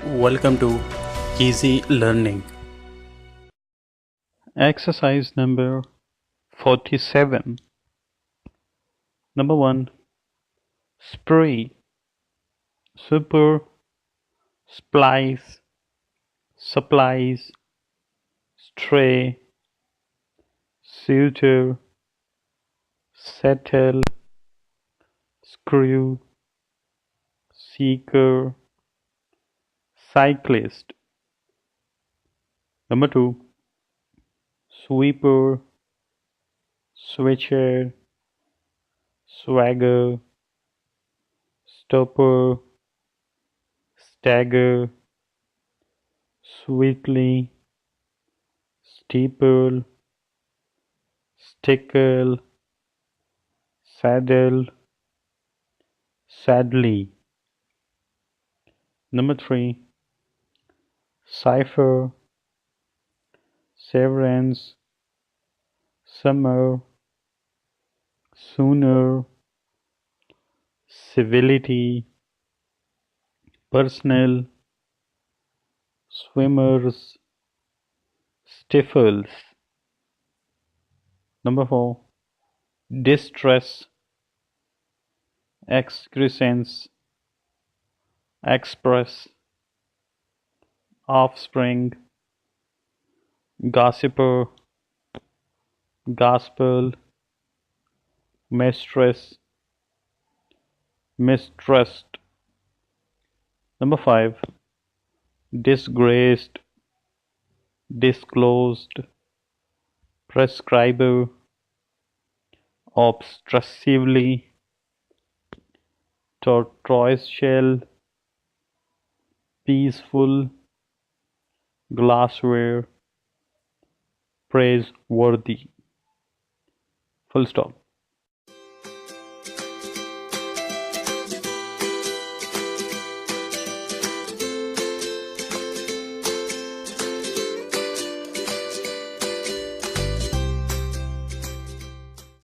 Welcome to Easy Learning. Exercise number 47. Number 1. Spray, super, splice, supplies, stray, suitor, settle, screw, seeker, cyclist. Number 2. Sweeper, switcher, swagger, stopper, stagger, sweetly, steeple, stickle, saddle, sadly. Number 3. Cipher, severance, summer, sooner, civility, personal, swimmers, stifles. Number 4. Distress, excrescence, express, offspring, gossiper, gospel, mistress, mistrust. Number 5. Disgraced, disclosed, prescriber, obtrusively, tortoiseshell, peaceful, glassware, praiseworthy. Full stop.